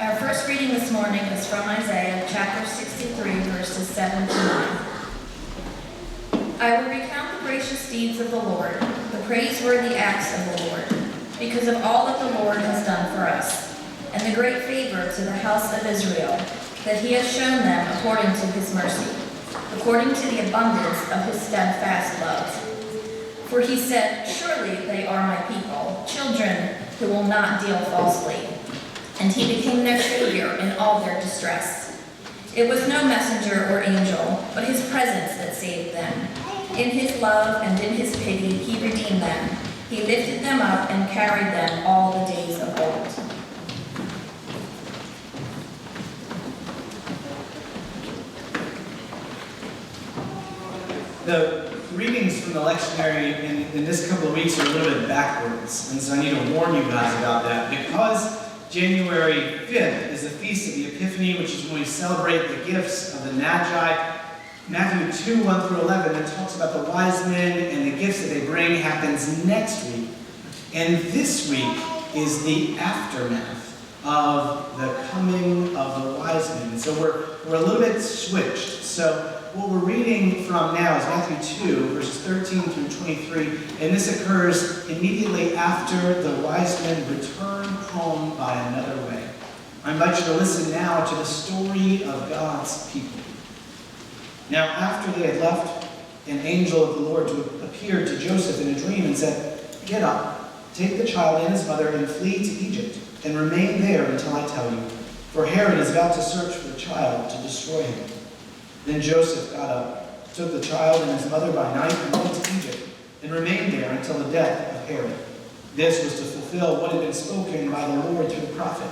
Our first reading this morning is from Isaiah chapter 63, verses 7 to 9. I will recount the gracious deeds of the Lord, the praiseworthy acts of the Lord, because of all that the Lord has done for us, and the great favor to the house of Israel, that he has shown them according to his mercy, according to the abundance of his steadfast love. For he said, surely they are my people, children who will not deal falsely. And he became their savior in all their distress. It was no messenger or angel, but his presence that saved them. In his love and in his pity he redeemed them. He lifted them up and carried them all the days of old. The readings from the lectionary in this couple of weeks are a little bit backwards, and so I need to warn you guys about that, because January 5th is the Feast of the Epiphany, which is when we celebrate the gifts of the Magi. Matthew 2, 1 through 11, that talks about the wise men and the gifts that they bring happens next week. And this week is the aftermath of the coming of the wise men. And so we're a little bit switched. So what we're reading from now is Matthew 2, verses 13 through 23, and this occurs immediately after the wise men return home by another way. I invite you to listen now to the story of God's people. Now, after they had left, an angel of the Lord appeared to Joseph in a dream and said, "Get up, take the child and his mother and flee to Egypt, and remain there until I tell you, for Herod is about to search for the child to destroy him." Then Joseph got up, took the child and his mother by night, and went to Egypt, and remained there until the death of Herod. This was to fulfill what had been spoken by the Lord through the prophet,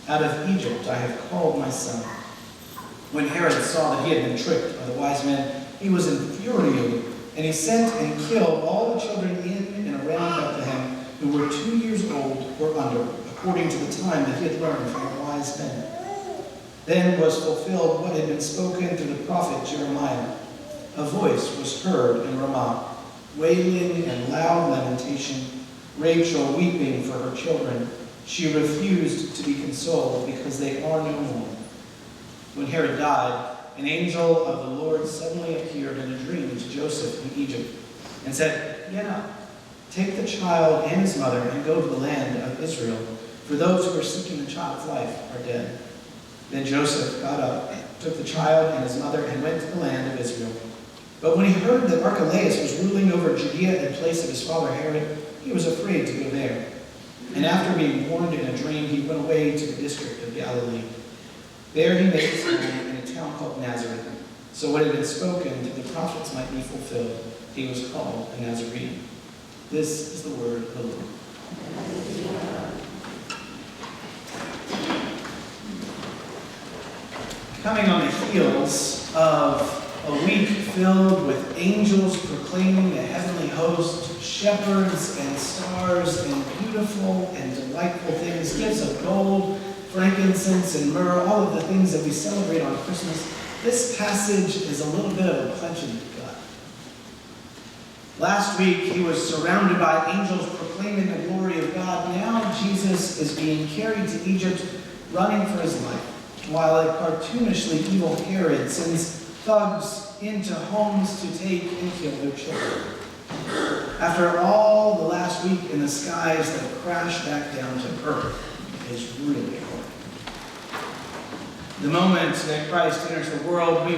"Out of Egypt I have called my son." When Herod saw that he had been tricked by the wise men, he was infuriated, and he sent and killed all the children in and around Bethlehem who were 2 years old or under, according to the time that he had learned from the wise men. Then was fulfilled what had been spoken through the prophet Jeremiah. A voice was heard in Ramah, wailing and loud lamentation, Rachel weeping for her children. She refused to be consoled because they are no more. When Herod died, an angel of the Lord suddenly appeared in a dream to Joseph in Egypt and said, "Get up, take the child and his mother and go to the land of Israel, for those who are seeking the child's life are dead." Then Joseph got up, took the child and his mother, and went to the land of Israel. But when he heard that Archelaus was ruling over Judea in place of his father Herod, he was afraid to go there. And after being warned in a dream, he went away to the district of Galilee. There he made his home in a town called Nazareth, so what had been spoken to the prophets might be fulfilled. He was called a Nazarene. This is the word of the Lord. Coming on the heels of a week filled with angels proclaiming the heavenly host, shepherds and stars and beautiful and delightful things, gifts of gold, frankincense and myrrh, all of the things that we celebrate on Christmas, this passage is a little bit of a punch in the gut. Last week, he was surrounded by angels proclaiming the glory of God. Now Jesus is being carried to Egypt, running for his life, while a cartoonishly evil Herod sends thugs into homes to take and kill their children. After all the last week in the skies that crashed back down to earth is really hard. The moment that Christ enters the world, we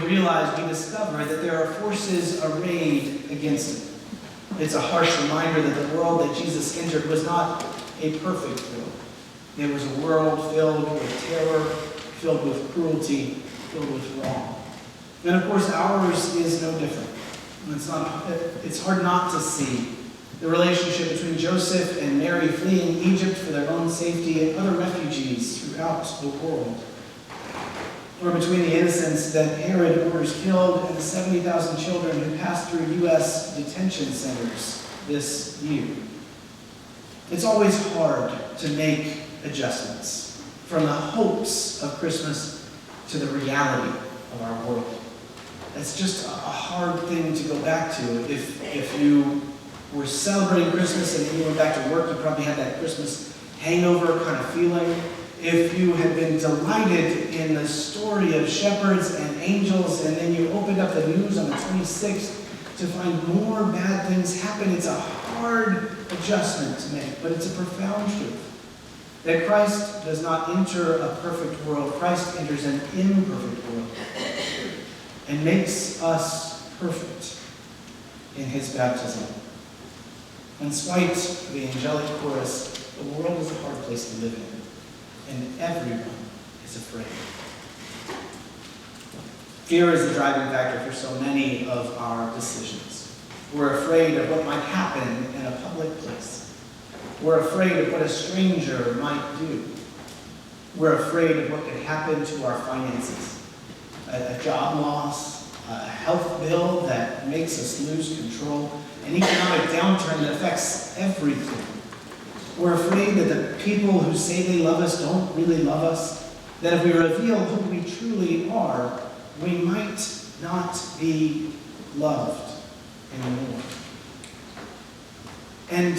discover that there are forces arrayed against him. It's a harsh reminder that the world that Jesus entered was not a perfect world. It was a world filled with terror, filled with cruelty, filled with wrong. And of course, ours is no different. It's hard not to see the relationship between Joseph and Mary fleeing Egypt for their own safety and other refugees throughout the world. Or between the innocents that Herod orders killed and the 70,000 children who passed through U.S. detention centers this year. It's always hard to make adjustments from the hopes of Christmas to the reality of our world. It's just a hard thing to go back to. If you were celebrating Christmas and then you went back to work, you probably had that Christmas hangover kind of feeling. if you had been delighted in the story of shepherds and angels, and then you opened up the news on the 26th to find more bad things happen, it's a hard adjustment to make, but it's a profound truth. That Christ does not enter a perfect world. Christ enters an imperfect world and makes us perfect in his baptism. In spite of the angelic chorus, the world is a hard place to live in, and everyone is afraid. Fear is the driving factor for so many of our decisions. We're afraid of what might happen in a public place. We're afraid of what a stranger might do. We're afraid of what could happen to our finances. A job loss, a health bill that makes us lose control, an economic downturn that affects everything. We're afraid that the people who say they love us don't really love us, that if we reveal who we truly are, we might not be loved anymore. And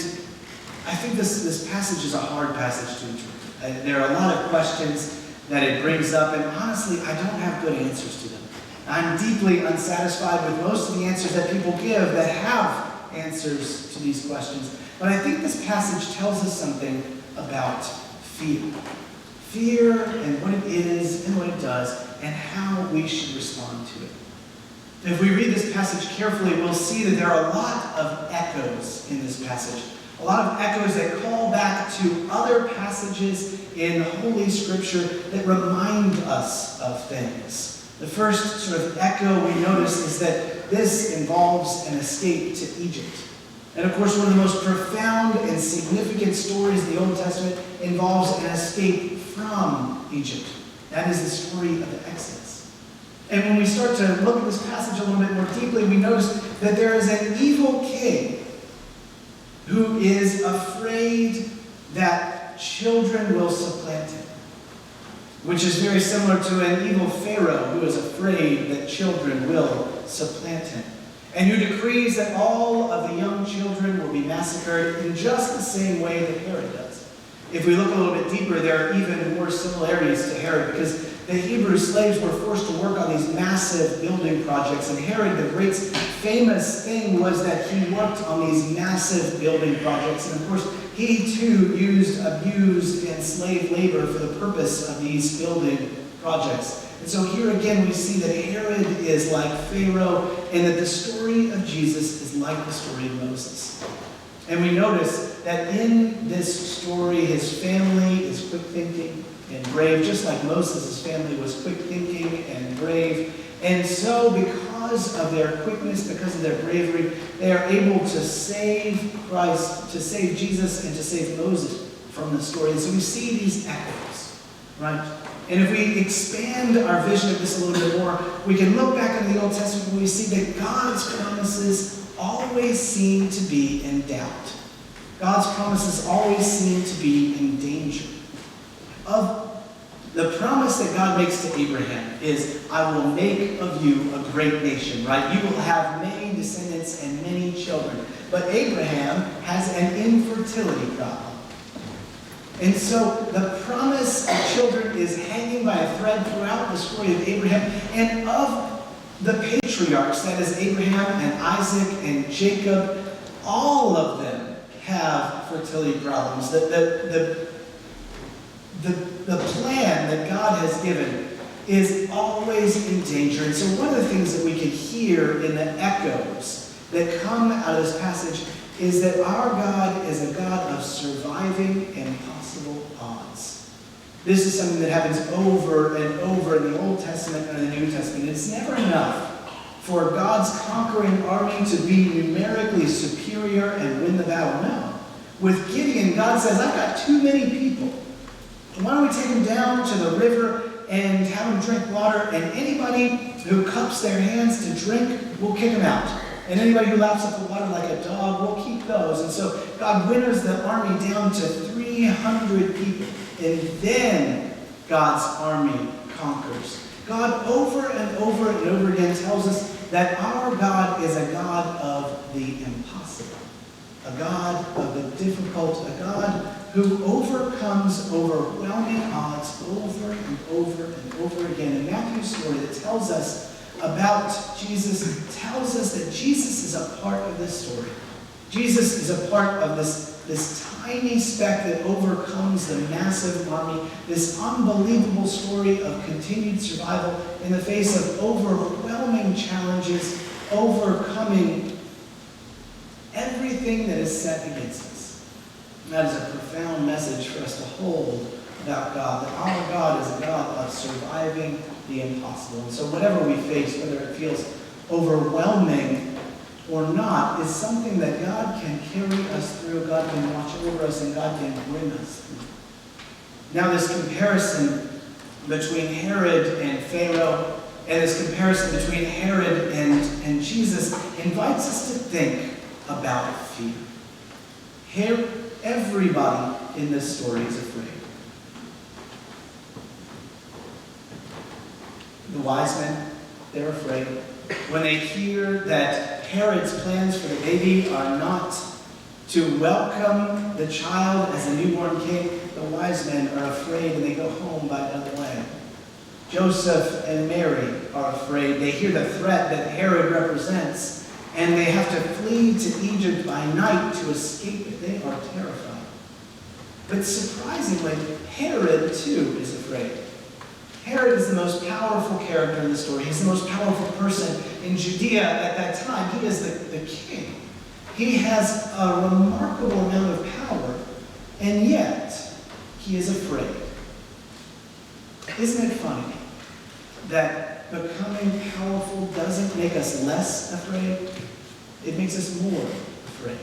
I think this passage is a hard passage to interpret. There are a lot of questions that it brings up, and honestly, I don't have good answers to them. I'm deeply unsatisfied with most of the answers that people give that have answers to these questions. But I think this passage tells us something about fear. Fear and what it is and what it does and how we should respond to it. If we read this passage carefully, we'll see that there are a lot of echoes in this passage. A lot of echoes that call back to other passages in Holy Scripture that remind us of things. The first sort of echo we notice is that this involves an escape to Egypt. And of course, one of the most profound and significant stories in the Old Testament involves an escape from Egypt. That is the story of the Exodus. And when we start to look at this passage a little bit more deeply, we notice that there is an evil king who is afraid that children will supplant him, which is very similar to an evil Pharaoh who is afraid that children will supplant him, and who decrees that all of the young children will be massacred in just the same way that Herod does. If we look a little bit deeper, there are even more similarities to Herod, because the Hebrew slaves were forced to work on these massive building projects, and Herod, the great famous thing was that he worked on these massive building projects, and of course, he too abused enslaved labor for the purpose of these building projects. And so here again we see that Herod is like Pharaoh, and that the story of Jesus is like the story of Moses. And we notice that in this story, his family is quick thinking and brave, just like Moses' family was quick thinking and brave. And so because of their quickness, because of their bravery, they are able to save Christ, to save Jesus, and to save Moses from the story. And so we see these echoes, right? And if we expand our vision of this a little bit more, we can look back into the Old Testament and we see that God's promises always seem to be in doubt. God's promises always seem to be in danger. Of the promise that God makes to Abraham is, I will make of you a great nation, right? You will have many descendants and many children. But Abraham has an infertility problem. And so the promise of children is hanging by a thread throughout the story of Abraham. And of the patriarchs, that is Abraham and Isaac and Jacob, all of them have fertility problems. The plan that God has given is always in danger. And so one of the things that we can hear in the echoes that come out of this passage is that our God is a God of surviving impossible odds. This is something that happens over and over in the Old Testament and the New Testament. It's never enough for God's conquering army to be numerically superior and win the battle. No. With Gideon, God says, I've got too many people. Why don't we take them down to the river and have them drink water, and anybody who cups their hands to drink, we'll kick them out. And anybody who laps up the water like a dog, we'll keep those. And so God winners the army down to 300 people. And then God's army conquers. God over and over and over again tells us that our God is a God of the impossible. A God of the difficult. A God who overcomes overwhelming odds over and over and over again. In Matthew's story that tells us about Jesus, tells us that Jesus is a part of this story. Jesus is a part of this tiny speck that overcomes the massive army, this unbelievable story of continued survival in the face of overwhelming challenges, overcoming everything that is set against us. And that is a profound message for us to hold about God, that our God is a God of surviving the impossible. And so whatever we face, whether it feels overwhelming or not, is something that God can carry us through, God can watch over us, and God can bring us through. Now this comparison between Herod and Pharaoh, and this comparison between Herod and Jesus, invites us to think about fear. Everybody in this story is afraid. The wise men, they're afraid. When they hear that Herod's plans for the baby are not to welcome the child as a newborn king, the wise men are afraid and they go home by another way. Joseph and Mary are afraid. They hear the threat that Herod represents, and they have to flee to Egypt by night to escape it. They are terrified. But surprisingly, Herod too is afraid. Herod is the most powerful character in the story. He's the most powerful person in Judea at that time. He is the king. He has a remarkable amount of power, and yet he is afraid. Isn't it funny that becoming powerful doesn't make us less afraid? It makes us more afraid.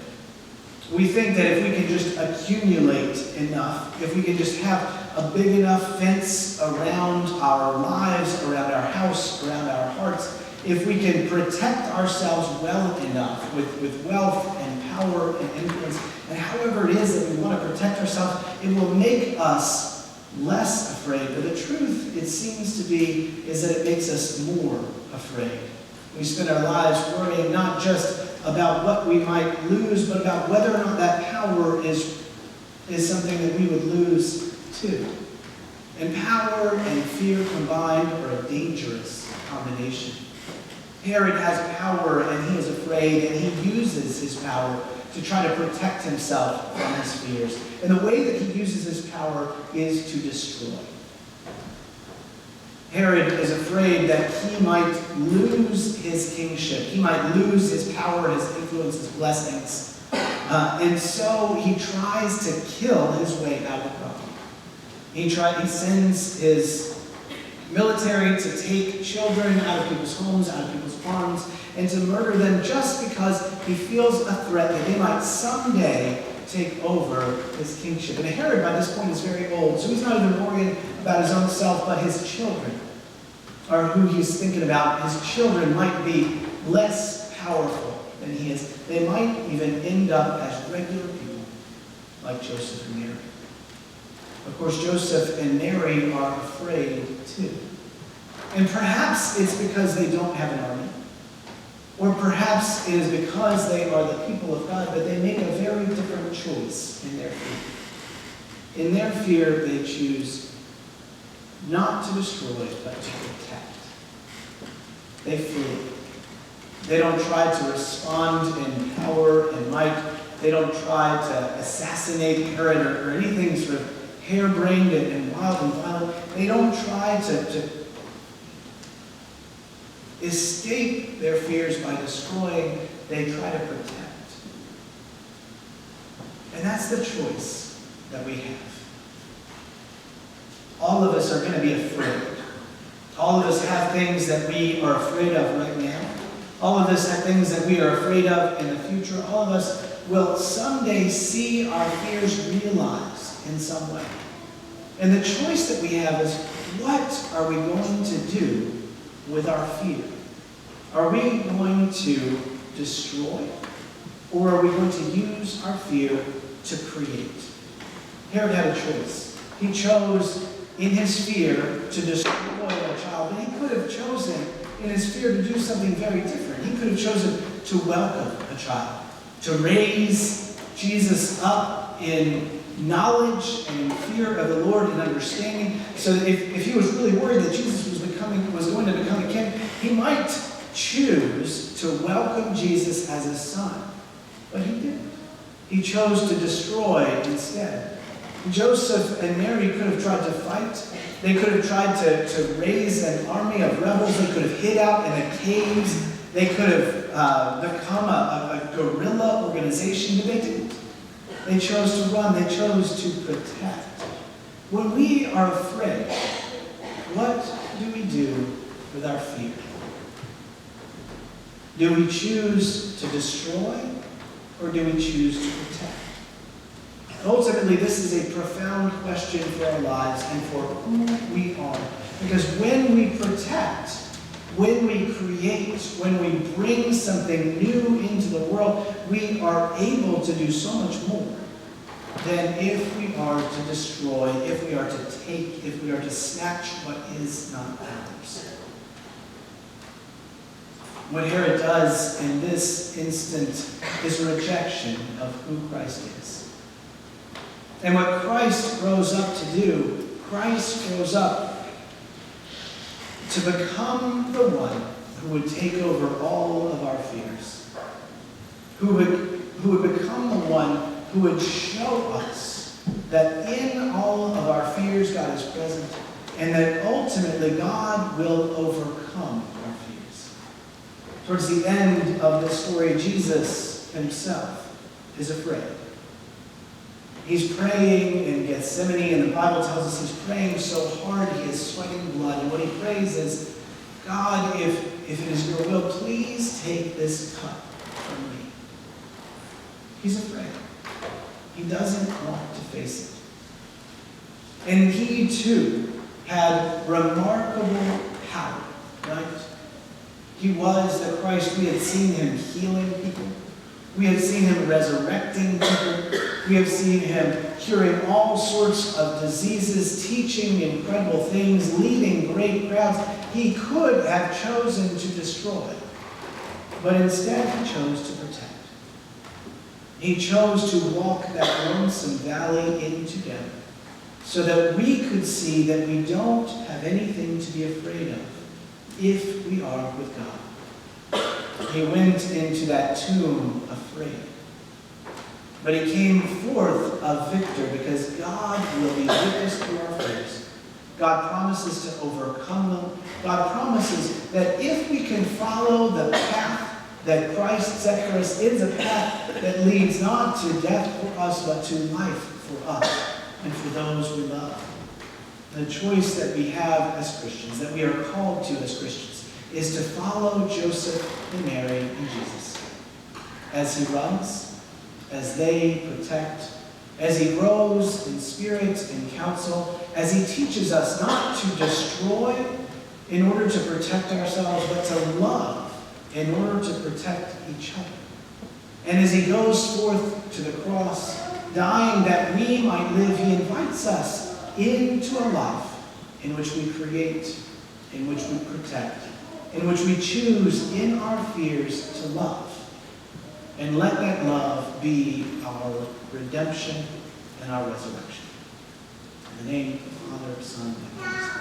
We think that if we can just accumulate enough, if we can just have a big enough fence around our lives, around our house, around our hearts, if we can protect ourselves well enough with wealth and power and influence, and however it is that we want to protect ourselves, it will make us less afraid. But the truth, it seems to be, is that it makes us more afraid. We spend our lives worrying not just about what we might lose, but about whether or not that power is something that we would lose too. And power and fear combined are a dangerous combination. Herod has power and he is afraid, and he uses his power to try to protect himself from his fears. And the way that he uses his power is to destroy. Herod is afraid that he might lose his kingship. He might lose his power, his influence, his blessings. And so he tries to kill his way out of the problem. He sends his military to take children out of people's homes, out of people's farms, and to murder them just because he feels a threat that they might someday take over his kingship. And Herod, by this point, is very old, so he's not even worrying about his own self, but his children are who he's thinking about. His children might be less powerful than he is. They might even end up as regular people, like Joseph and Mary. Of course, Joseph and Mary are afraid too. And perhaps it's because they don't have an army. Or perhaps it is because they are the people of God, but they make a very different choice in their fear. In their fear, they choose not to destroy, but to protect. They flee. They don't try to respond in power and might. They don't try to assassinate Herod or anything sort of harebrained and wild and violent. They don't try to escape their fears by destroying. They try to protect. And that's the choice that we have. All of us are going to be afraid. All of us have things that we are afraid of right now. All of us have things that we are afraid of in the future. All of us will someday see our fears realized in some way. And the choice that we have is, what are we going to do with our fear? Are we going to destroy? Or are we going to use our fear to create? Herod had a choice. He chose in his fear to destroy a child, but he could have chosen in his fear to do something very different. He could have chosen to welcome a child, to raise Jesus up in knowledge and fear of the Lord and understanding. So that if he was really worried that Jesus was going to become a king, he might choose to welcome Jesus as his son. But he didn't. He chose to destroy instead. Joseph and Mary could have tried to fight. They could have tried to raise an army of rebels. They could have hid out in the caves. They could have become a guerrilla organization, but they didn't. They chose to run. They chose to protect. When we are afraid, what do we do with our fear? Do we choose to destroy, or do we choose to protect? Ultimately, this is a profound question for our lives and for who we are. Because when we protect, when we create, when we bring something new into the world, we are able to do so much more than if we are to destroy, if we are to take, if we are to snatch what is not ours. What Herod does in this instant is rejection of who Christ is. And what Christ grows up to do, Christ grows up to become the one who would take over all of our fears. Who would become the one who would show us that in all of our fears, God is present, and that ultimately God will overcome our fears. Towards the end of this story, Jesus himself is afraid. He's praying in Gethsemane, and the Bible tells us he's praying so hard he is sweating blood. And what he prays is, God, if it is your will, please take this cup from me. He's afraid. He doesn't want to face it. And he too had remarkable power, right? He was the Christ. We had seen him healing people. We have seen him resurrecting people. We have seen him curing all sorts of diseases, teaching incredible things, leading great crowds. He could have chosen to destroy, but instead he chose to protect. He chose to walk that lonesome valley into death so that we could see that we don't have anything to be afraid of if we are with God. He went into that tomb afraid. But he came forth a victor because God will be with us through our fears. God promises to overcome them. God promises that if we can follow the path that Christ set for us, it's a path that leads not to death for us, but to life for us and for those we love. The choice that we have as Christians, that we are called to as Christians, is to follow Joseph and Mary and Jesus as he runs, as they protect, as he grows in spirit and counsel, as he teaches us not to destroy in order to protect ourselves, but to love in order to protect each other. And as he goes forth to the cross, dying that we might live, he invites us into a life in which we create, in which we protect, in which we choose in our fears to love. And let that love be our redemption and our resurrection. In the name of the Father, Son, and Holy Spirit.